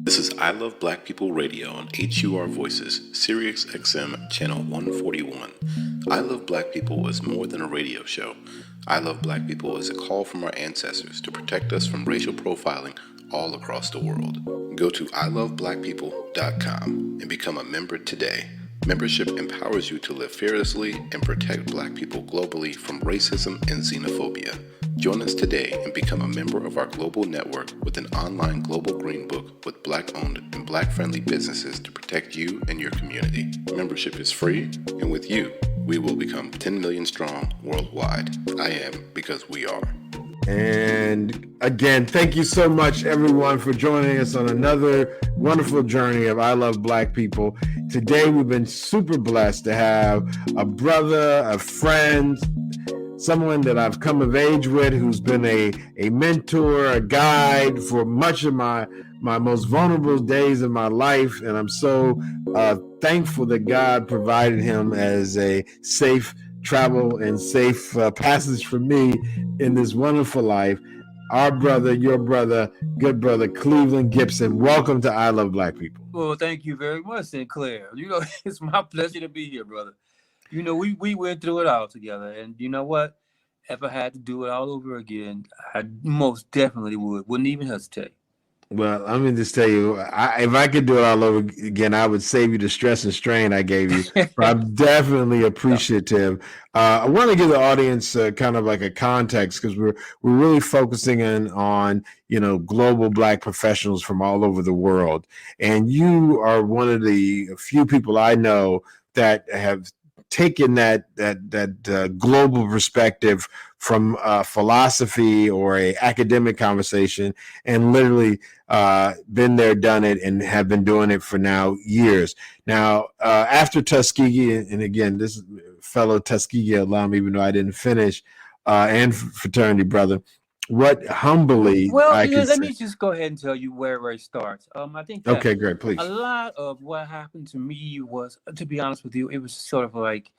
This is I Love Black People Radio on HUR Voices, Sirius XM Channel 141. I Love Black People is more than a radio show. I Love Black People is a call from our ancestors to protect us from racial profiling all across the world. Go to iloveblackpeople.com and become a member today. Membership empowers you to live fearlessly and protect Black people globally from racism and xenophobia. Join us today and become a member of our global network with an online global green book with Black-owned and Black-friendly businesses to protect you and your community. Membership is free, and with you, we will become 10 million strong worldwide. I am because we are. And again, thank you so much, everyone, for joining us on another wonderful journey of I Love Black People. Today, we've been super blessed to have a brother, a friend, someone that I've come of age with, who's been a mentor, a guide for much of my most vulnerable days of my life. And I'm so thankful that God provided him as a safe travel and safe passage for me in this wonderful life. Our brother, your brother, good brother, Cleveland Gipson. Welcome to I Love Black People. Well, thank you very much, Sinclair. It's my pleasure to be here, brother. We went through it all together, and you know what? If I had to do it all over again, I most definitely wouldn't even hesitate. Well, I'm going to just tell you, if I could do it all over again, I would save you the stress and strain I gave you. But I'm definitely appreciative. I want to give the audience kind of like a context, because we're really focusing on global Black professionals from all over the world, and you are one of the few people I know that have taken that global perspective from philosophy or a academic conversation and literally been there, done it, and have been doing it for now years. Now, after Tuskegee, and again, this is fellow Tuskegee alum, even though I didn't finish, and fraternity brother, what humbly let me just go ahead and tell you where it starts. I think that okay, great, please. A lot of what happened to me was, to be honest with you, it was sort of like,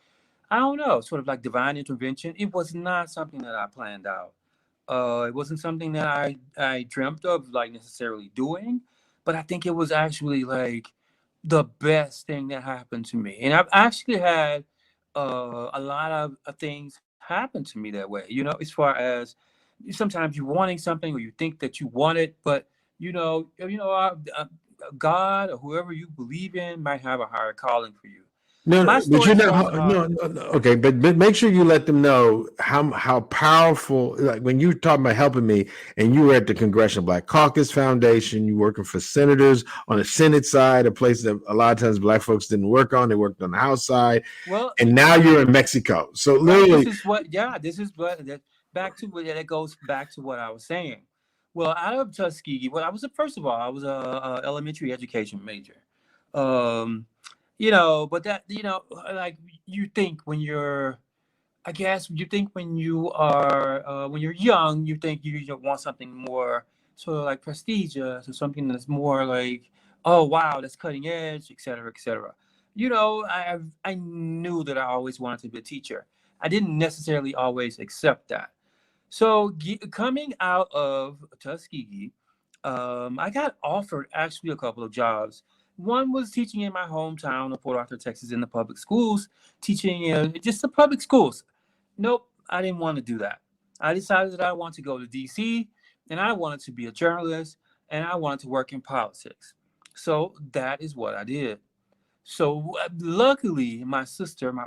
I don't know, sort of like divine intervention. It was not something that I planned out. It wasn't something that I dreamt of like necessarily doing, but I think it was actually like the best thing that happened to me. And I've actually had a lot of things happen to me that way, as far as sometimes you're wanting something or you think that you want it, but God or whoever you believe in might have a higher calling for you. No, but you're not. No. Okay, but make sure you let them know how powerful. Like when you talk about helping me, and you were at the Congressional Black Caucus Foundation, you working for senators on the Senate side, a place that a lot of times Black folks didn't work on. They worked on the House side. Well, and now you're in Mexico. So literally, this is what that goes back to what I was saying. Well, out of Tuskegee, I was a elementary education major. But that, like you think when you're, I guess you think when you are, when you're young, you think you want something more sort of like prestigious or something that's more like, oh, wow, that's cutting edge, et cetera, et cetera. I knew that I always wanted to be a teacher. I didn't necessarily always accept that. So coming out of Tuskegee, I got offered actually a couple of jobs. One was teaching in my hometown of Port Arthur, Texas, in the public schools, teaching just the public schools. Nope, I didn't want to do that. I decided that I wanted to go to D.C., and I wanted to be a journalist, and I wanted to work in politics. So that is what I did. So luckily, my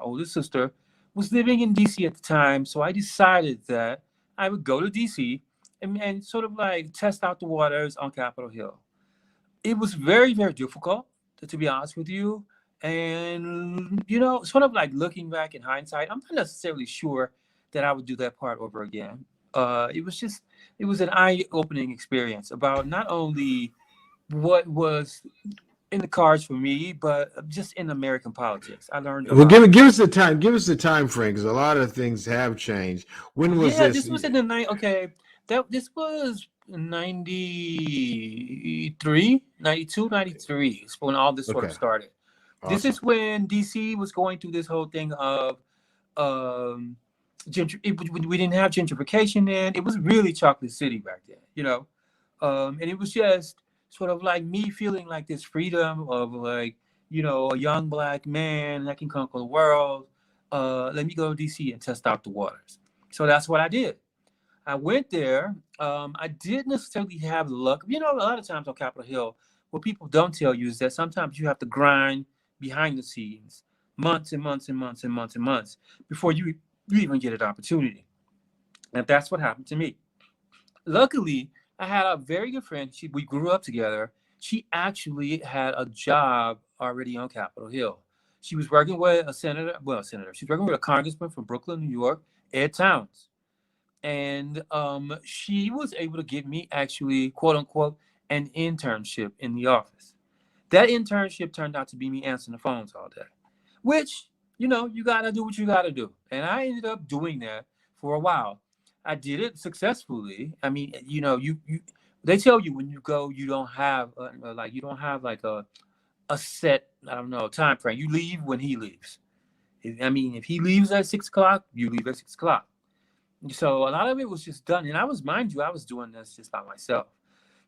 oldest sister, was living in D.C. at the time, so I decided that I would go to D.C. and sort of like test out the waters on Capitol Hill. It was very, very difficult, to be honest with you. And, sort of like looking back in hindsight, I'm not necessarily sure that I would do that part over again. It was an eye-opening experience about not only what was in the cards for me, but just in American politics. I learned a lot. Give us the time. Give us the time frame, because a lot of things have changed. When was this? This was in the night. Okay, this was 93, 92, 93 is when all this sort of started. Awesome. This is when DC was going through this whole thing of we didn't have gentrification then. It was really Chocolate City back then, and it was just sort of like me feeling like this freedom of like, a young black man that can conquer the world. Let me go to DC and test out the waters. So that's what I did. I went there. I didn't necessarily have the luck. A lot of times on Capitol Hill, what people don't tell you is that sometimes you have to grind behind the scenes months and months and months and months and months before you even get an opportunity. And that's what happened to me. Luckily, I had a very good friend. We grew up together. She actually had a job already on Capitol Hill. She was working with a senator. Well, a senator. She was working with a congressman from Brooklyn, New York, Ed Towns. And she was able to get me actually, quote unquote, an internship in the office. That internship turned out to be me answering the phones all day, which, you got to do what you got to do. And I ended up doing that for a while. I did it successfully. I mean, they tell you when you go, you don't have like a set, I don't know, time frame. You leave when he leaves. If he leaves at 6 o'clock, you leave at 6 o'clock. So a lot of it was just done. And I was doing this just by myself.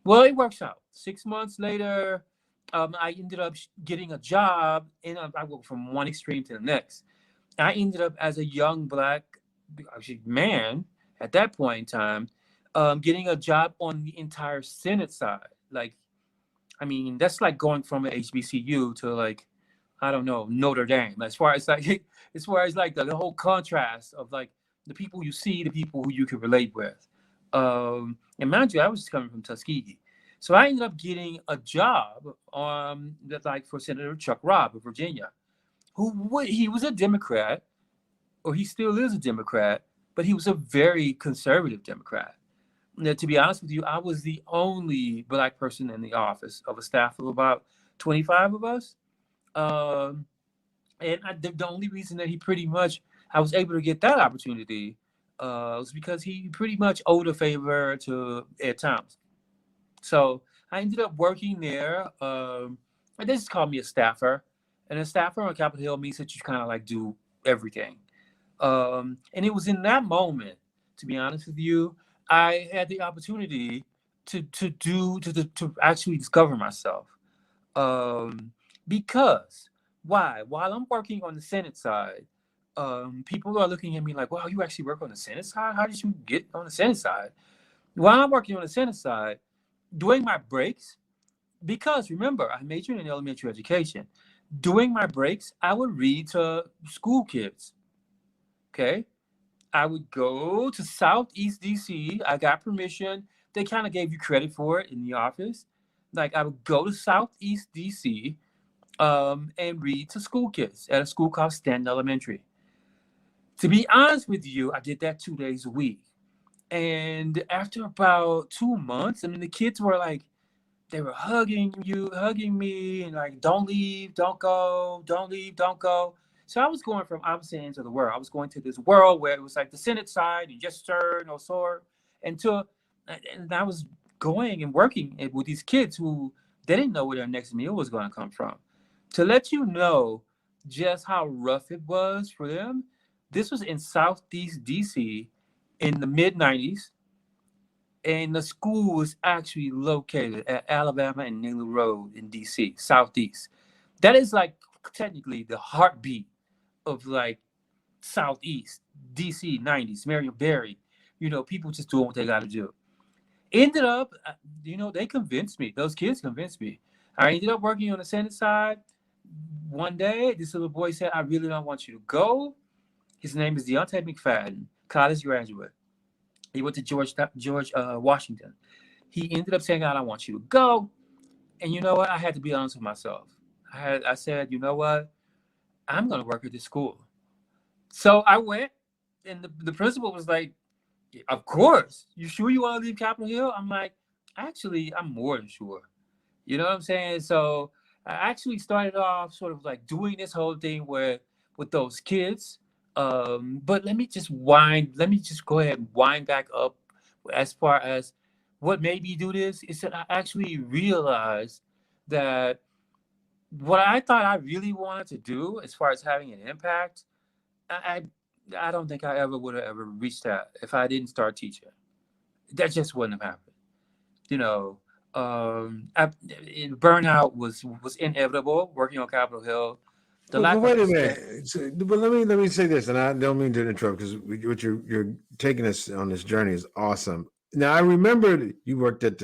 Well, it works out. 6 months later, I ended up getting a job, and I went from one extreme to the next. I ended up as a young black man at that point in time, getting a job on the entire Senate side. That's like going from an HBCU to like, I don't know, Notre Dame. As far as like the whole contrast of like the people you see, the people who you can relate with. And mind you, I was just coming from Tuskegee. So I ended up getting a job for Senator Chuck Robb of Virginia, he was a Democrat, or he still is a Democrat, but he was a very conservative Democrat. Now, to be honest with you, I was the only black person in the office of a staff of about 25 of us. The only reason that I was able to get that opportunity was because he pretty much owed a favor to Ed Towns. So I ended up working there. And they just called me a staffer. And a staffer on Capitol Hill means that you kind of like do everything. And it was in that moment, to be honest with you, I had the opportunity to actually discover myself. Because why? While I'm working on the Senate side, people are looking at me like, wow, you actually work on the Senate side? How did you get on the Senate side? While I'm working on the Senate side, during my breaks, because remember, I majored in elementary education. During my breaks, I would read to school kids. Okay. I would go to Southeast DC. I got permission. They kind of gave you credit for it in the office. Like I would go to Southeast DC and read to school kids at a school called Stanton Elementary. To be honest with you, I did that 2 days a week. And after about 2 months, the kids were like, they were hugging me, and like, don't leave, don't go, don't leave, don't go. So I was going from opposite ends of the world. I was going to this world where it was like the Senate side, and yes sir, no sir, and I was going and working with these kids who they didn't know where their next meal was going to come from. To let you know just how rough it was for them, this was in Southeast DC in the mid 90s. And the school was actually located at Alabama and Naylor Road in DC, Southeast. That is like technically the heartbeat of like Southeast, DC 90s, Marion Barry. People just doing what they got to do. Ended up, they convinced me. Those kids convinced me. I ended up working on the Senate side. One day, this little boy said, I really don't want you to go. His name is Deontay McFadden, college graduate. He went to George Washington. He ended up saying, I don't want you to go. And you know what? I had to be honest with myself. I said, you know what? I'm going to work at this school. So I went, and the principal was like, of course. You sure you want to leave Capitol Hill? I'm like, actually, I'm more than sure. You know what I'm saying? So I actually started off sort of like doing this whole thing with those kids. But let me just go ahead and wind back up as far as what made me do this is that I actually realized that what I thought I really wanted to do as far as having an impact, I don't think I ever would have ever reached that if I didn't start teaching. That just wouldn't have happened. Burnout was inevitable. Working on Capitol Hill, the But lack of wait a respect. minute. But let me say this, and I don't mean to interrupt because what you're taking us on this journey is awesome. Now I remember you worked at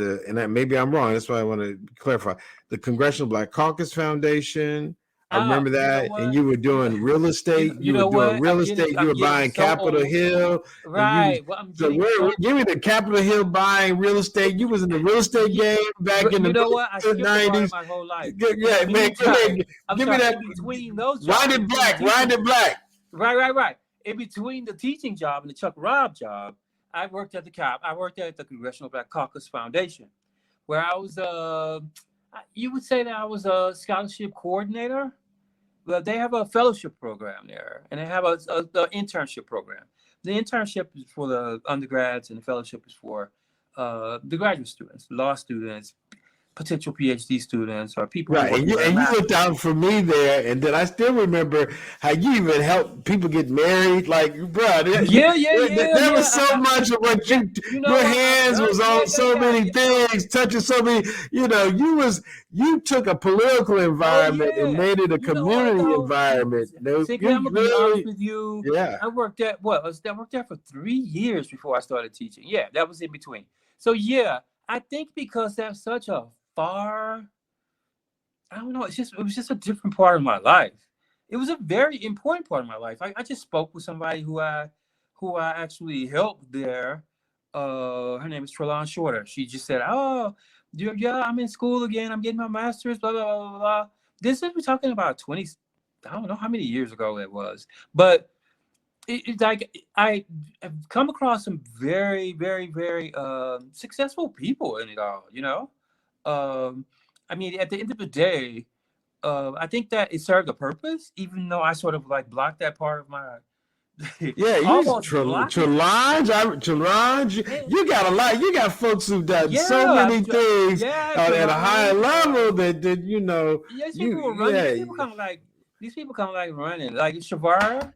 maybe I'm wrong. That's why I want to clarify the Congressional Black Caucus Foundation. I Ah, remember you know that, and what? you were doing real estate. You You were know doing what? real estate. You I'm were getting buying so Capitol old. Hill, and you. Right. Well, I'm So getting so. give me the Capitol Hill buying real estate. You was in the real estate You, game back in the you know what? I mid skipped a part of '90s. my whole life. In the Yeah, man, go meantime, ahead. I'm Give me sorry. that. In between those Wind jobs, in it between the black. Wind teaching, it black. right. In between the teaching job and the Chuck Robb job, I worked at I worked at the Congressional Black Caucus Foundation, where I was you would say that I was a scholarship coordinator. Well, they have a fellowship program there, and they have the internship program. The internship is for the undergrads, and the fellowship is for the graduate students, law students, potential PhD students, or people who Right, work and in their you looked masters. out for me there, and then I still remember how you even helped people get married. Like, bro, there Yeah. was so much of what Yeah, you know your what? I've hands done. was on so many Yeah. So, things, touching so many. You took a political oh environment and yeah. made it a You know what community though? environment. No, Sinclair, I'm you gonna be honest really, with you. yeah. I worked at I worked there for 3 years before I started teaching. Yeah, that was in between. So yeah, I think because that's such a far, I don't know. It was just a different part of my life. It was a very important part of my life. I just spoke with somebody who I actually helped there. Her name is Trelon Shorter. She just said, "Oh, yeah, I'm in school again. I'm getting my master's." Blah blah blah blah. Blah. This is we're talking about 20. I don't know how many years ago it was, but it's like have come across some very successful people in it all. You know, I mean, at the end of the day, I think that it served a purpose, even though I sort of like blocked that part of my Yeah, you almost blocked it. Trelonge, And, you got a lot. You got folks who've done so yeah, many things yeah, at a higher Trelon. level that Yeah, these people were running. These people kind of like running, like Shavar.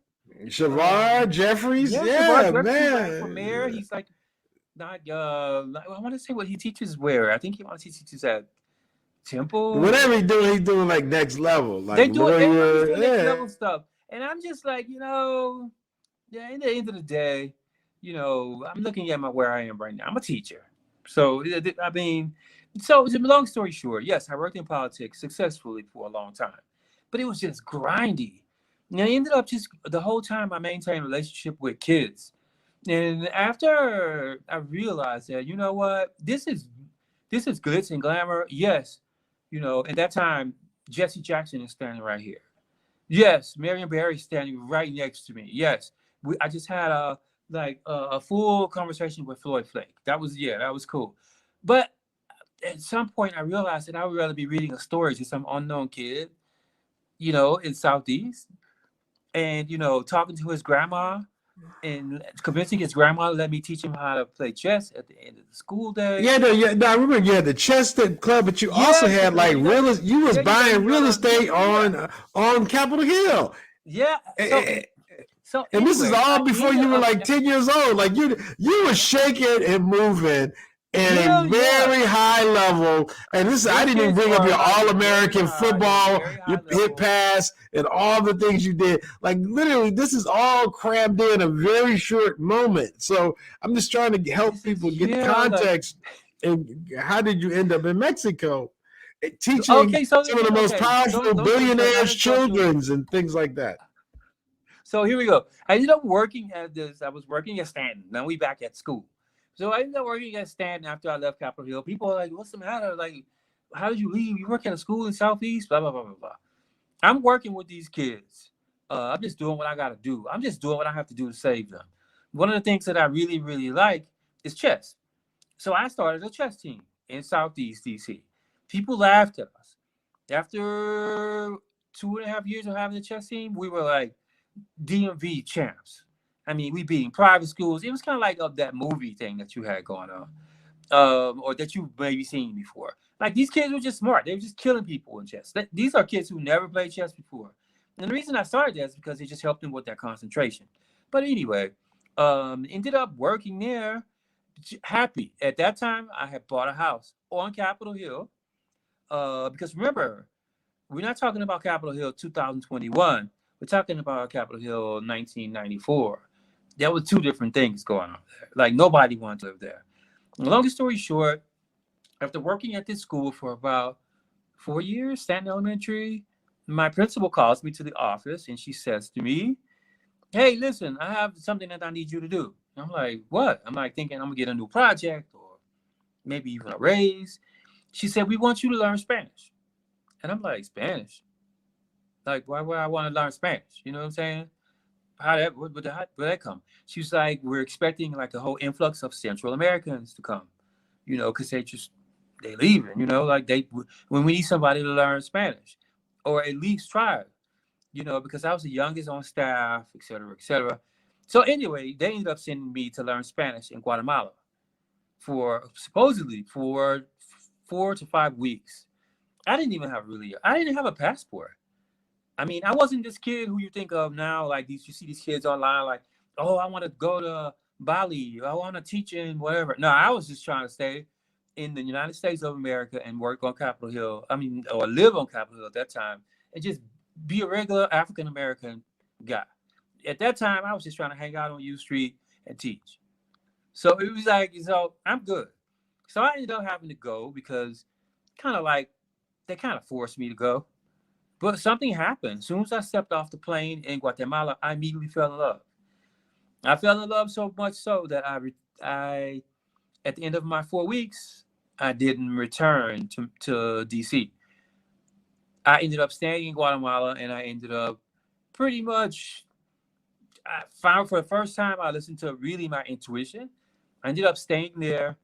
Shavar Jeffries, Yeah, Shavar yeah, Jeffrey ran for mayor. man. He's like not. I want to say what he teaches where. I think he teaches at Temple. Whatever he's doing like next level, like They do it. Everybody's lawyer. doing next Yeah, level stuff, and I'm just like, yeah. In the end of the day, I'm looking at where I am right now. I'm a teacher, so I mean, so long story short, yes, I worked in politics successfully for a long time, but it was just grindy. And I ended up just the whole time I maintained a relationship with kids, and after I realized that, you know what, this is glitz and glamour. Yes, at that time, Jesse Jackson is standing right here. Yes, Marion Barry standing right next to me. Yes, I just had a full conversation with Floyd Flake. That was cool. But at some point, I realized that I would rather be reading a story to some unknown kid, in Southeast, and talking to his grandma and convincing his grandma to let me teach him how to play chess at the end of the school day. no, I remember you had the chess club, but you also Yes, had like you was buying real estate yeah. on Capitol Hill. Yeah. So And this is anyway, I all before ended you were up. like 10 years old. Like you were shaking and moving at a Yeah. very high level. And I These didn't even kids bring up are your like All-American football, very high your hit level. pass, and all the things you did. Like literally, this is all crammed in a very short moment. So I'm just trying to help people get context. And how did you end up in Mexico? Teaching Okay, so some of the most powerful those details. I billionaires' just go through. children and things like that. So here we go. I ended up working at this. I was working at Stanton. Now we back at school. So I ended up working at Stanton after I left Capitol Hill. People are like, "What's the matter? Like, how did you leave? You work at a school in Southeast? Blah blah blah blah blah." I'm working with these kids. I'm just doing what I got to do. I'm just doing what I have to do to save them. One of the things that I really really like is chess. So I started a chess team in Southeast DC. People laughed at us. After 2.5 years of having a chess team, we were like DMV champs. I mean, we beating private schools. It was kind of like that movie thing that you had going on, or that you've maybe seen before. Like these kids were just smart. They were just killing people in chess. These are kids who never played chess before. And the reason I started that is because it just helped them with their concentration. But anyway, ended up working there. happy. At that time, I had bought a house on Capitol Hill. Because remember, we're not talking about Capitol Hill 2021. We're talking about Capitol Hill 1994. There were two different things going on there. Like nobody wanted to live there. Long story short, after working at this school for about 4 years, Stanton Elementary, my principal calls me to the office and she says to me, "Hey, listen, I have something that I need you to do." And I'm like, "What?" I'm like thinking I'm gonna get a new project or maybe even a raise. She said, "We want you to learn Spanish." And I'm like, "Spanish? Like, why would I want to learn Spanish?" You know what I'm saying? Where that come? She was like, "We're expecting like a whole influx of Central Americans to come, because they leaving, like when we need somebody to learn Spanish, or at least try, because I was the youngest on staff, et cetera, et cetera." So anyway, they ended up sending me to learn Spanish in Guatemala for supposedly for 4 to 5 weeks. I didn't have a passport. I mean, I wasn't this kid who you think of now, like you see these kids online, like, "Oh, I want to go to Bali. I want to teach in whatever." No, I was just trying to stay in the United States of America and work on Capitol Hill. I mean, or live on Capitol Hill at that time and just be a regular African American guy. At that time, I was just trying to hang out on U Street and teach. So it was like, I'm good. So I ended up having to go because kind of like they kind of forced me to go. But something happened. As soon as I stepped off the plane in Guatemala, I immediately fell in love. I fell in love so much so that I at the end of my 4 weeks, I didn't return to DC. I ended up staying in Guatemala, and I ended up pretty much. I found for the first time I listened to really my intuition. I ended up staying there.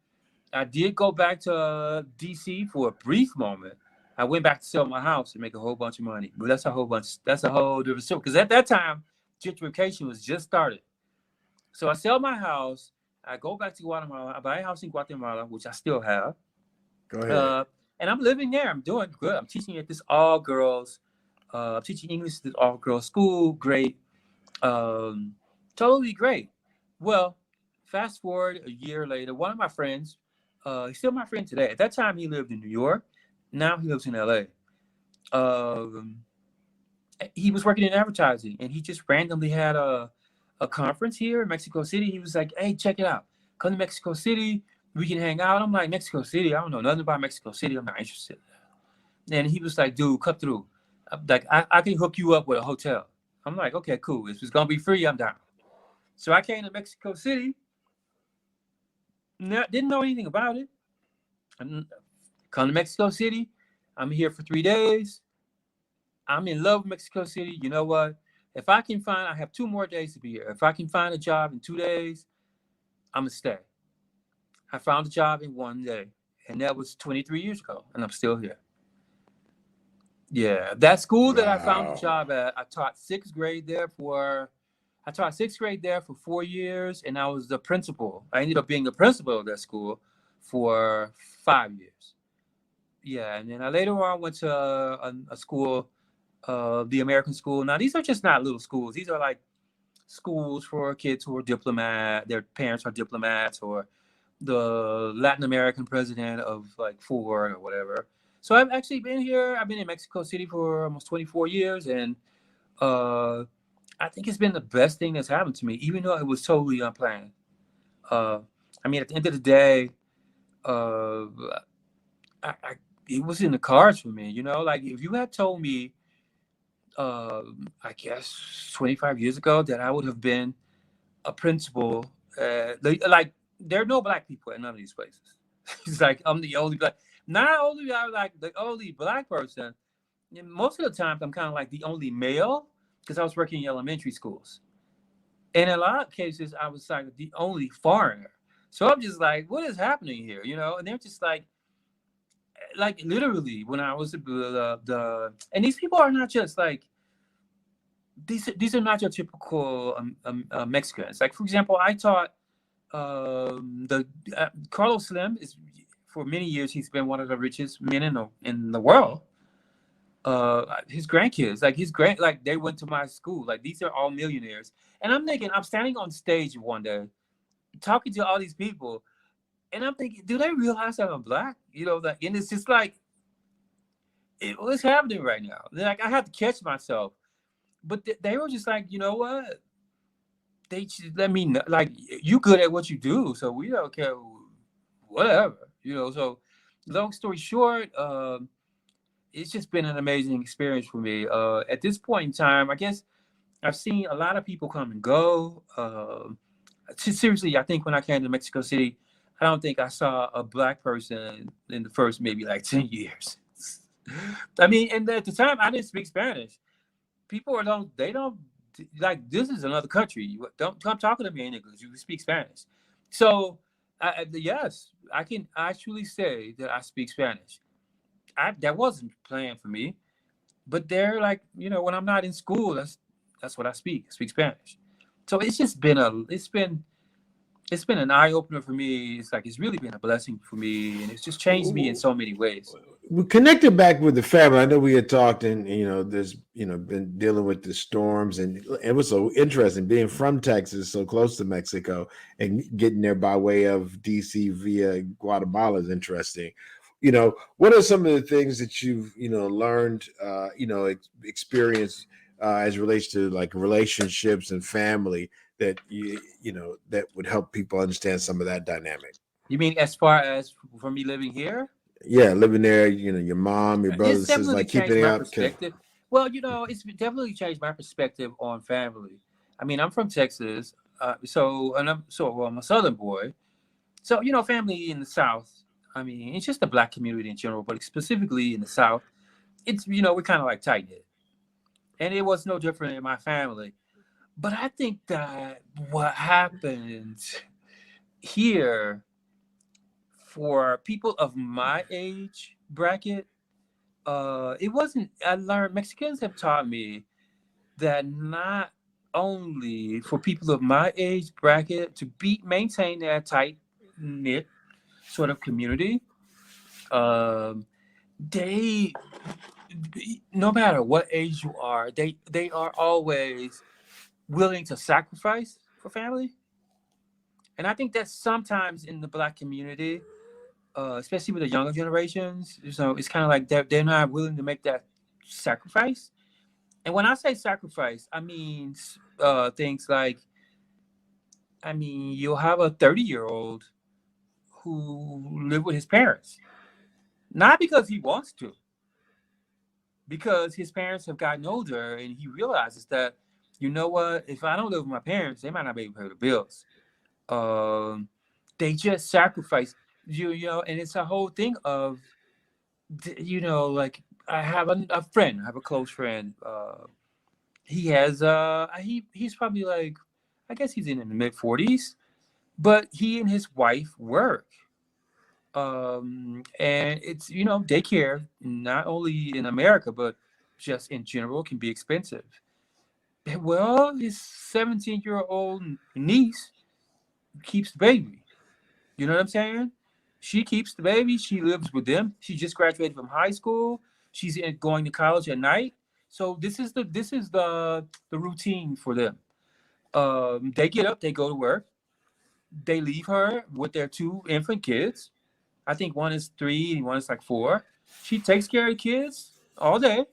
I did go back to DC for a brief moment. I went back to sell my house and make a whole bunch of money. But that's a whole different story. Because at that time, gentrification was just started. So I sell my house. I go back to Guatemala. I buy a house in Guatemala, which I still have. Go ahead. And I'm living there. I'm doing good. I'm teaching at this all-girls. I'm teaching English at this all-girls school. Great. Totally great. Well, fast forward a year later, one of my friends, he's still my friend today. At that time, he lived in New York. Now he lives in LA. He was working in advertising, and he just randomly had a conference here in Mexico City. He was like, "Hey, check it out. Come to Mexico City. We can hang out." I'm like, "Mexico City? I don't know nothing about Mexico City. I'm not interested." And he was like, "Dude, cut through. Like, I can hook you up with a hotel." I'm like, "Okay, cool. If it's going to be free, I'm down." So I came to Mexico City. Didn't know anything about it. Come to Mexico City. I'm here for 3 days. I'm in love with Mexico City. You know what? If I can I have 2 more days to be here. If I can find a job in 2 days, I'm going to stay. I found a job in 1 day, and that was 23 years ago, and I'm still here. Yeah, that school that I found a job at, I taught 6th grade there for 4 years, and I was the principal. I ended up being the principal of that school for 5 years. Yeah, and then I later on went to a school, the American school. Now, these are just not little schools. These are like schools for kids who are their parents are diplomats, or the Latin American president of like Ford or whatever. So I've actually been here. I've been in Mexico City for almost 24 years, and I think it's been the best thing that's happened to me, even though it was totally unplanned. I mean, at the end of the day, it was in the cards for me, like if you had told me, I guess 25 years ago that I would have been a principal, like there are no black people in none of these places. It's like I'm the only black, not only I'm like the only black person. And most of the time I'm kind of like the only male because I was working in elementary schools. And in a lot of cases, I was like the only foreigner. So I'm just like, what is happening here? And they're just like literally when I was and these people are not just like, these are not your typical Mexicans. Like, for example, I taught Carlos Slim is, for many years, he's been one of the richest men in the world. His grandkids, like they went to my school. Like, these are all millionaires. And I'm standing on stage one day talking to all these people, And I'm thinking, do they realize that I'm black? You know, that, and it's just like, what's happening right now? Like, I have to catch myself. But they were just like, you know what? They just let me know, like, you good at what you do, so we don't care, whatever, you know. So, long story short, it's just been an amazing experience for me. At this point in time, I guess I've seen a lot of people come and go. Seriously, I think when I came to Mexico City, I don't think I saw a black person in the first maybe like 10 years. I mean, and at the time, I didn't speak Spanish. People they don't, like, this is another country. Don't come talking to me in English. You speak Spanish. So, yes, I can actually say that I speak Spanish. That wasn't planned for me, but they're like, you know, when I'm not in school, that's what I speak. I speak Spanish. So it's just been it's been an eye opener for me. It's like, it's really been a blessing for me, and it's just changed me in so many ways. We connected back with the family. I know we had talked, and there's been dealing with the storms, and it was so interesting being from Texas, so close to Mexico, and getting there by way of DC via Guatemala is interesting. What are some of the things that you've learned, experienced as it relates to like relationships and family that that would help people understand some of that dynamic? You mean as far as for me living here? Yeah, living there, your mom, your brothers It's and sisters, definitely like changed keeping it my up. perspective. Well, it's definitely changed my perspective on family. I mean, I'm from Texas, well, I'm a Southern boy. So, family in the South, I mean, it's just the black community in general, but specifically in the South, it's, we're kind of like tight knit. And it was no different in my family. But I think that what happened here for people of my age bracket, it wasn't, I learned, Mexicans have taught me that not only for people of my age bracket to maintain that tight knit sort of community, um, they, no matter what age you are, they are always willing to sacrifice for family. And I think that sometimes in the black community, especially with the younger generations, so it's kind of like they're not willing to make that sacrifice. And when I say sacrifice, I mean things like, I mean, you'll have a 30-year-old who live with his parents, not because he wants to, because his parents have gotten older, and he realizes that, you know what, if I don't live with my parents, they might not be able to pay the bills. Um, they just sacrifice and it's a whole thing of, like, I have a friend, I have a close friend. He has he's probably like, I guess he's in the mid 40s, but he and his wife work. And it's, daycare, not only in America, but just in general, can be expensive. Well, his 17-year-old niece keeps the baby. You know what I'm saying? She keeps the baby. She lives with them. She just graduated from high school. She's going to college at night. So this is the routine for them. They get up, they go to work, they leave her with their two infant kids. I think one is 3 and one is like 4. She takes care of the kids all day.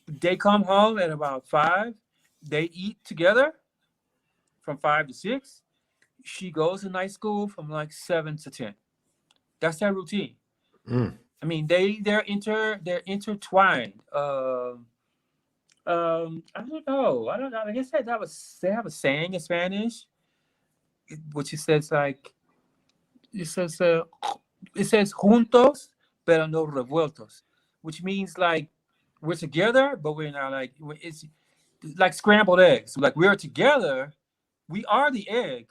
They come home at about 5. They eat together from 5 to 6. She goes to night school from like 7 to 10. That's their routine. Mm. I mean, they're intertwined. I don't know. I don't know. I guess they have a saying in Spanish, which it says like, it says uh, it says juntos pero no revueltos, which means like we're together but we're not, like, it's like scrambled eggs. Like, we're together, we are the egg,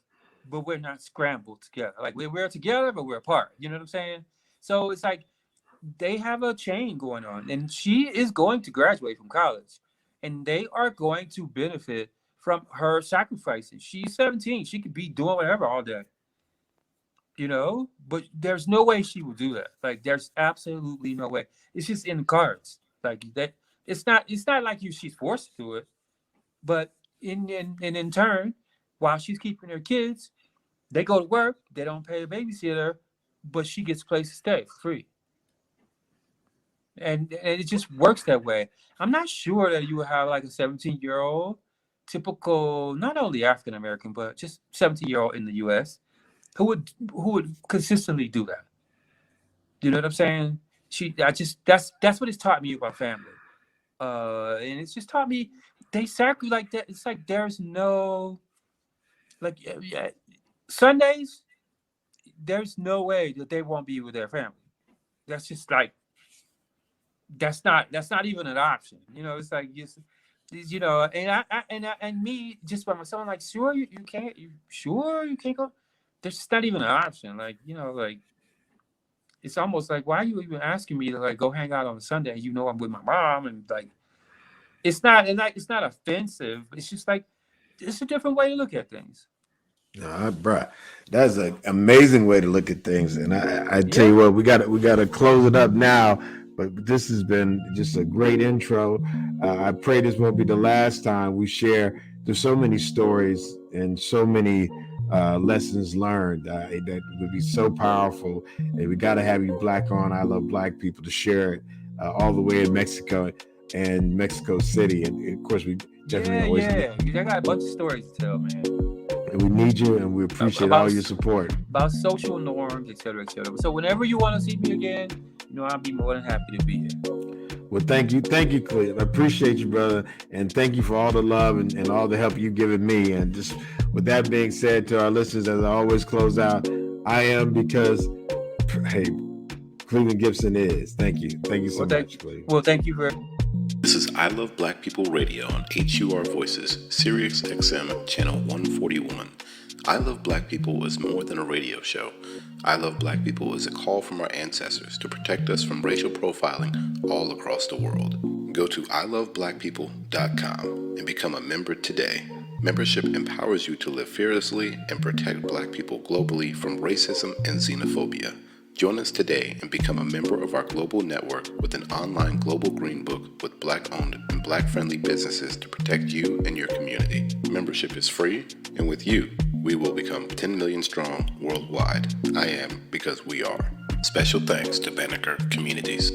but we're not scrambled together. Like, we're together but we're apart. You know what I'm saying? So it's like they have a chain going on, and she is going to graduate from college, and they are going to benefit from her sacrifices. She's 17. She could be doing whatever all day, but there's no way she will do that. Like, there's absolutely no way. It's just in the cards. Like that. It's not like she's forced to do it, but in turn, while she's keeping her kids, They go to work, they don't pay a babysitter, but she gets a place to stay for free. And it just works that way. I'm not sure that you would have like a 17-year-old, typical, not only African American, but just 17-year-old in the U.S. who would consistently do that. You know what I'm saying? That's what it's taught me about family. And it's just taught me they sacrifice like that. It's like there's no like Sundays. There's no way that they won't be with their family. That's just like that's not even an option. You know, it's like just you know, and me just by myself, I'm like, sure you can't, you sure you can't go. There's just not even an option. Like, you know, like it's almost like, why are you even asking me to like go hang out on a Sunday? You know, I'm with my mom, and like it's not offensive. It's just like it's a different way to look at things. Bruh, that's an amazing way to look at things. And I tell you what, we got to close it up now. But this has been just a great intro. I pray this won't be the last time we share. There's so many stories and so many lessons learned that would be so powerful. And we got to have you Black on I Love Black People to share it all the way in Mexico and Mexico City. And of course, we definitely always I got a bunch of stories to tell, man. And we need you, and we appreciate all your support about social norms, et cetera, et cetera. So whenever you want to see me again, you know, I'll be more than happy to be here. Well, thank you, Cleve. I appreciate you, brother, and thank you for all the love and all the help you've given me. And just with that being said, to our listeners, as I always close out, I am because, hey, Cleveland Gipson is. Thank you so much, Cleve. Well, thank you for. This is I Love Black People Radio on HUR Voices, Sirius XM, channel 141. I Love Black People is more than a radio show. I Love Black People is a call from our ancestors to protect us from racial profiling all across the world. Go to iloveblackpeople.com and become a member today. Membership empowers you to live fearlessly and protect Black people globally from racism and xenophobia. Join us today and become a member of our global network with an online global green book with Black-owned and Black-friendly businesses to protect you and your community. Membership is free, and with you, we will become 10 million strong worldwide. I am because we are. Special thanks to Banneker Communities.